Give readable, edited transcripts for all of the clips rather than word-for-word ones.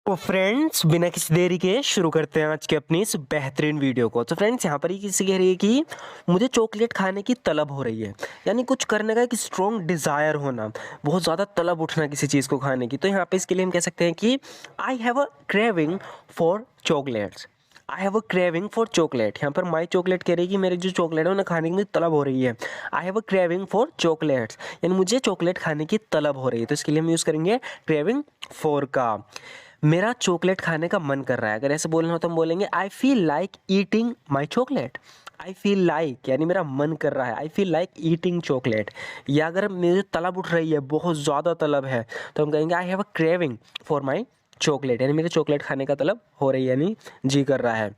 तो फ्रेंड्स बिना किसी देरी के शुरू करते हैं आज के अपनी इस बेहतरीन वीडियो को। तो फ्रेंड्स यहाँ पर ही किसी कह रही है कि मुझे चॉकलेट खाने की तलब हो रही है, यानी कुछ करने का एक स्ट्रॉन्ग डिज़ायर होना, बहुत ज़्यादा तलब उठना किसी चीज़ को खाने की। तो यहाँ पे इसके लिए हम कह सकते हैं कि I have a craving for chocolates. I have a craving for chocolate. यहाँ पर माई चॉकलेट कह रही है कि मेरी जो चॉकलेट है उन्हें खाने की मुझे तलब हो रही है। I have a craving for chocolates, यानी मुझे चॉकलेट खाने की तलब हो रही है। तो इसके लिए हम यूज़ करेंगे क्रेविंग फॉर का। मेरा चॉकलेट खाने का मन कर रहा है, अगर ऐसे बोलना हो तो हम बोलेंगे I feel like eating my chocolate. I feel like यानी मेरा मन कर रहा है, I feel like eating chocolate. या अगर मेरी तलब उठ रही है, बहुत ज़्यादा तलब है, तो हम कहेंगे I have a craving for my chocolate, यानी मेरे चॉकलेट खाने का तलब हो रही है, यानी जी कर रहा है।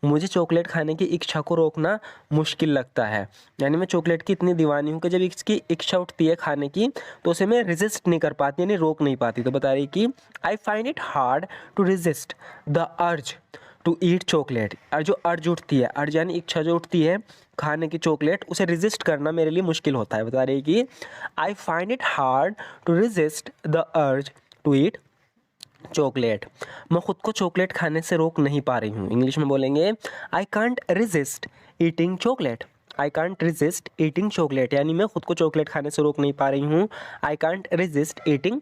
मुझे चॉकलेट खाने की इच्छा को रोकना मुश्किल लगता है, यानी मैं चॉकलेट की इतनी दीवानी हूँ कि जब इसकी इच्छा उठती है खाने की तो उसे मैं रेजिस्ट नहीं कर पाती, यानी रोक नहीं पाती। तो बता रही कि I find it hard to resist the urge to eat chocolate. और जो अर्ज उठती है, अर्ज यानी इच्छा जो उठती है खाने की चॉकलेट, उसे रेजिस्ट करना मेरे लिए मुश्किल होता है। बता रही कि I find it hard to resist the urge to eat chocolate. मैं खुद को चॉकलेट खाने से रोक नहीं पा रही हूँ। इंग्लिश में बोलेंगे I can't resist eating chocolate. I can't resist eating chocolate, यानी मैं खुद को चॉकलेट खाने से रोक नहीं पा रही हूँ। I can't resist eating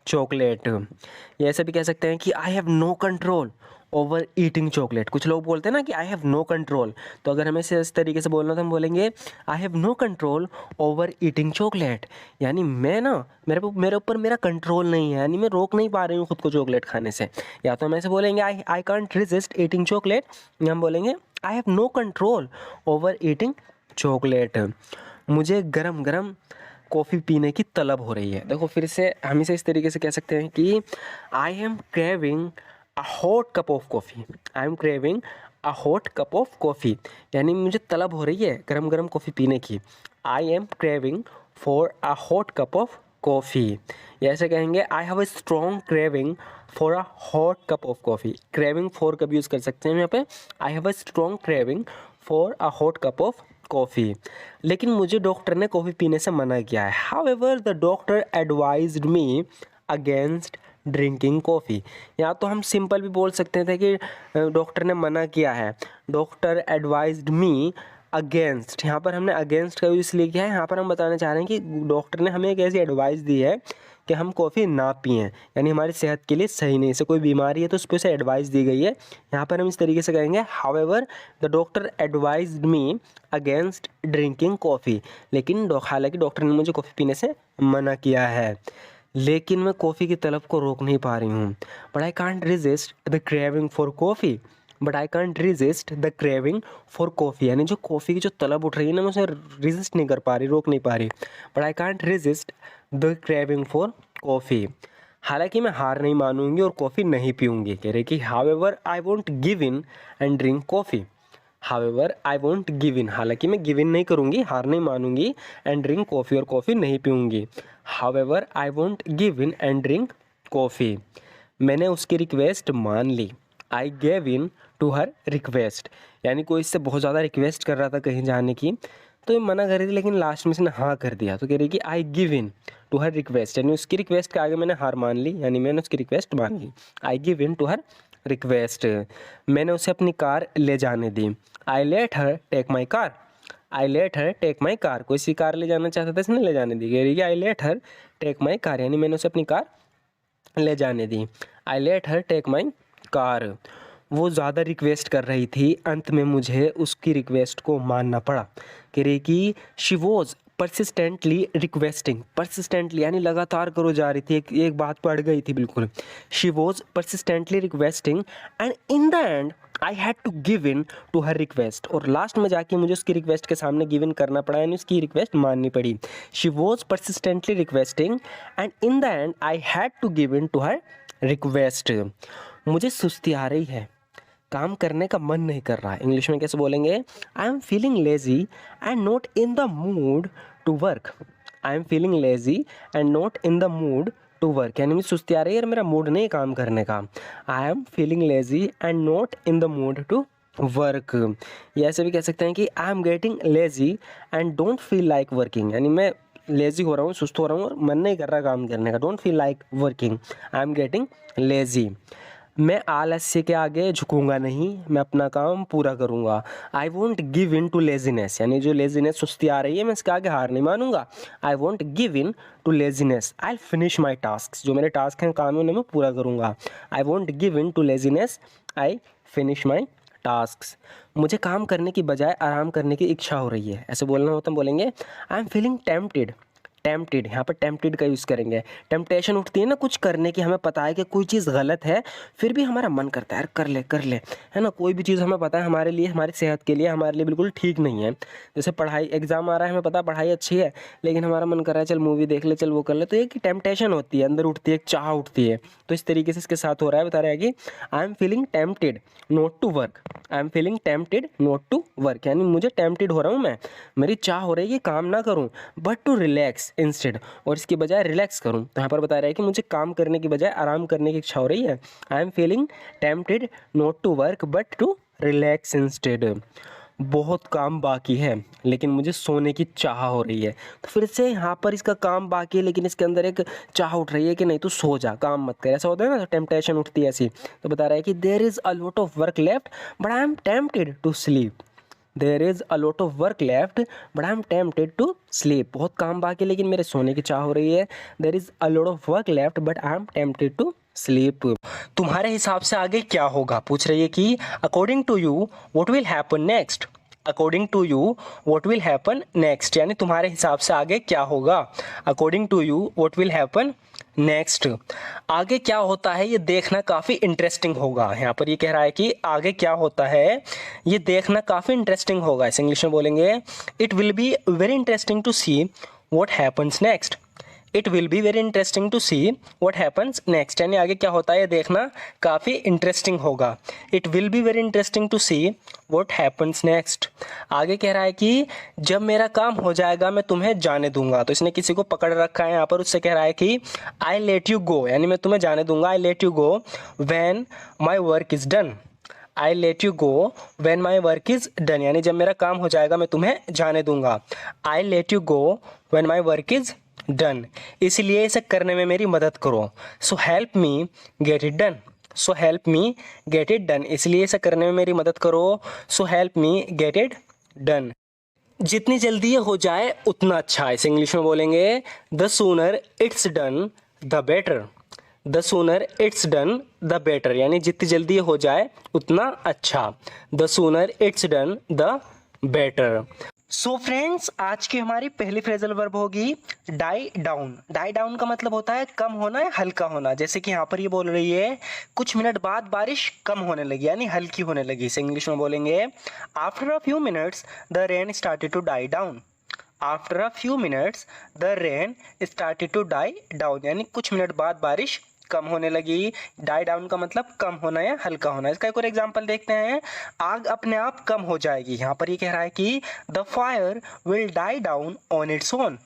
chocolate. या ऐसा भी कह सकते हैं कि I have no control over eating chocolate. कुछ लोग बोलते हैं ना कि आई हैव नो कंट्रोल, तो अगर हमें इस तरीके से बोलना तो हम बोलेंगे I have no control over eating chocolate, यानी मैं ना मेरे ऊपर मेरा कंट्रोल नहीं है, यानी मैं रोक नहीं पा रही हूँ खुद को चॉकलेट खाने से। या तो हम ऐसे बोलेंगे I can't resist eating chocolate, या हम बोलेंगे I have no control over eating chocolate. मुझे गरम गरम कॉफ़ी पीने की तलब हो रही है। देखो फिर से हम इसे इस तरीके से कह सकते हैं कि I M craving a hot cup of coffee. I am craving a hot cup of coffee, यानी मुझे तलब हो रही है गरम गरम कॉफ़ी पीने की। I am craving for a hot cup of coffee. या ऐसे कहेंगे I have a strong craving for a hot cup of coffee. Craving for का भी यूज़ कर सकते हैं यहाँ पे। I have a strong craving for a hot cup of coffee, लेकिन मुझे डॉक्टर ने कॉफ़ी पीने से मना किया है। However the doctor advised me against drinking coffee. या तो हम सिंपल भी बोल सकते थे कि डॉक्टर ने मना किया है, डॉक्टर एडवाइज्ड मी अगेंस्ट। यहाँ पर हमने अगेंस्ट का यूज़ इसलिए किया है, यहाँ पर हम बताना चाह रहे हैं कि डॉक्टर ने हमें एक ऐसी एडवाइस दी है कि हम कॉफ़ी ना पिएं, यानी हमारी सेहत के लिए सही नहीं। से कोई बीमारी है तो उस पर से एडवाइस दी गई है। यहाँ पर हम इस तरीके से कहेंगे however the doctor advised me against drinking coffee, लेकिन हालांकि डॉक्टर ने मुझे कॉफ़ी पीने से मना किया है, लेकिन मैं कॉफ़ी की तलब को रोक नहीं पा रही हूँ। But I can't resist the craving for coffee. But I can't resist the craving for coffee, यानी जो कॉफ़ी की जो तलब उठ रही है ना, मैं उसे रेजिस्ट नहीं कर पा रही, रोक नहीं पा रही। But I can't resist the craving for coffee. हालांकि मैं हार नहीं मानूंगी और कॉफ़ी नहीं पीऊँगी। कह रहे कि however I won't give in and drink coffee. However I won't give in, हालांकि मैं गिव इन नहीं करूँगी, हार नहीं मानूंगी, एंड ड्रिंक कॉफ़ी और कॉफ़ी नहीं पीऊँगी। However I won't give in and drink coffee. मैंने उसकी रिक्वेस्ट मान ली। I gave in to her request, यानी कोई इससे बहुत ज़्यादा रिक्वेस्ट कर रहा था कहीं जाने की, तो ये मना कर रही थी, लेकिन लास्ट में इसने हाँ कर दिया। तो कह रही कि I give in to her request, यानी उसकी रिक्वेस्ट के आगे मैंने हार मान ली, यानी मैंने उसकी रिक्वेस्ट मान ली। I give in to her request. मैंने उसे अपनी कार ले जाने दी। I let her take my car. I let her take my car, कोई सी कार ले जाना चाहता था, इसने ले जाने दी। कह रही है I let her take my car, यानी मैंने उसे अपनी कार ले जाने दी। I let her take my car. वो ज़्यादा रिक्वेस्ट कर रही थी, अंत में मुझे उसकी रिक्वेस्ट को मानना पड़ा। कह रही कि she was persistently requesting. Persistently यानी लगातार करो जा रही थी, एक बात पर अड़ गई थी बिल्कुल। She was persistently requesting and in the end I had to give in to her request, और लास्ट में जाके मुझे उसकी रिक्वेस्ट के सामने गिव इन करना पड़ा, यानी उसकी रिक्वेस्ट माननी पड़ी। She was persistently requesting and in the end I had to give in to her request. मुझे सुस्ती आ रही है, काम करने का मन नहीं कर रहा है। इंग्लिश में कैसे बोलेंगे? I am feeling lazy and not in the mood to work. I am feeling lazy and not in the mood to work, यानी मुझे सुस्ती आ रही है और मेरा मूड नहीं काम करने का। I am feeling lazy and not in the mood to work. या ऐसे भी कह सकते हैं कि I am getting lazy and don't feel like working, यानी मैं लेजी हो रहा हूँ, सुस्त हो रहा हूँ और मन नहीं कर रहा काम करने का। Don't feel like working, I am getting lazy. मैं आलस्य के आगे झुकूंगा नहीं, मैं अपना काम पूरा करूंगा। I won't give in to laziness, यानी जो लेजीनेस सुस्ती आ रही है मैं इसके आगे हार नहीं मानूंगा। I won't give in to laziness, I finish my task, जो मेरे टास्क हैं काम है उन्हें मैं पूरा करूंगा। I won't give in to laziness, I finish my task. मुझे काम करने की बजाय आराम करने की इच्छा हो रही है, ऐसे बोलना होता हम बोलेंगे I am feeling tempted. Tempted, यहाँ पर टेम्प्टेड का यूज़ करेंगे। टेम्पटेशन उठती है ना कुछ करने की, हमें पता है कि कोई चीज़ गलत है फिर भी हमारा मन करता है यार कर ले, है ना। कोई भी चीज़ हमें पता है हमारे लिए, हमारी सेहत के लिए, हमारे लिए बिल्कुल ठीक नहीं है। जैसे पढ़ाई, एग्जाम आ रहा है, हमें पता है पढ़ाई अच्छी है लेकिन हमारा मन कर रहा है चल मूवी देख ले, चल वो कर ले, तो एक टेम्पटेशन होती है, अंदर उठती है, एक चाह उठती है। तो इस तरीके से इसके साथ हो रहा है, बता रहा है कि I am feeling tempted not to work. I am feeling tempted not to work, यानी मुझे टेम्प्टेड हो रहा हूँ मैं, मेरी चाह हो रही है कि काम ना करूँ बट टू रिलैक्स इंस्टेड, और इसकी बजाय रिलैक्स करूँ। तो यहाँ पर बता रहा है कि मुझे काम करने की बजाय आराम करने की इच्छा हो रही है। I am feeling tempted not to work but to relax instead. बहुत काम बाकी है लेकिन मुझे सोने की चाह हो रही है। तो फिर से यहाँ पर इसका काम बाकी है लेकिन इसके अंदर एक चाह उठ रही है कि नहीं तू सो जा, काम मत कर, ऐसा होता है ना, तो टेम्पटेशन उठती है ऐसी। तो बता रहा है कि there is a lot of work left but I am tempted to sleep. There is a lot of work left but I am tempted to sleep. बहुत काम बाकी है लेकिन मेरे सोने की चाह हो रही है। There is a lot of work left but I am tempted to sleep. तुम्हारे हिसाब से आगे क्या होगा, पूछ रही है कि according to you what will happen next. According to you what will happen next, यानी तुम्हारे हिसाब से आगे क्या होगा। According to you what will happen next, आगे क्या होता है ये देखना काफ़ी इंटरेस्टिंग होगा। यहाँ पर ये कह रहा है कि आगे क्या होता है ये देखना काफ़ी इंटरेस्टिंग होगा। इस इंग्लिश में बोलेंगे it will be very interesting to see what happens next. It will be very interesting to see what happens next, यानी आगे क्या होता है ये देखना काफ़ी इंटरेस्टिंग होगा। It will be very interesting to see what happens next, आगे कह रहा है कि जब मेरा काम हो जाएगा मैं तुम्हें जाने दूंगा। तो इसने किसी को पकड़ रखा है यहाँ पर, उससे कह रहा है कि आई लेट यू गो, यानी मैं तुम्हें जाने दूंगा। I let you go when my work is done. I let you go when my work is done, यानी जब मेरा काम हो जाएगा मैं तुम्हें जाने दूंगा। I let you go when my work is done, इसलिए इसे करने में मेरी मदद करो। So help me get it done. So help me get it done, इसलिए इसे करने में मेरी मदद करो। So help me get it done, जितनी जल्दी ये हो जाए उतना अच्छा। इसे इंग्लिश में बोलेंगे the sooner it's done the better. The sooner it's done the better, यानी जितनी जल्दी ये हो जाए उतना अच्छा। The sooner it's done the better. So friends, आज की हमारी पहली फ्रेजल वर्ब होगी डाई डाउन। डाई डाउन का मतलब होता है कम होना या हल्का होना। जैसे कि यहाँ पर ये बोल रही है कुछ मिनट बाद बारिश कम होने लगी, यानी हल्की होने लगी। इसे इंग्लिश में बोलेंगे after a few minutes the rain started to die down. After a few minutes the rain started to die down, यानी कुछ मिनट बाद बारिश कम होने लगी। डाई डाउन का मतलब कम होना या हल्का होना। इसका एक और एग्जांपल देखते हैं, आग अपने आप कम हो जाएगी। यहाँ पर ये कह रहा है कि the fire will die down on its own.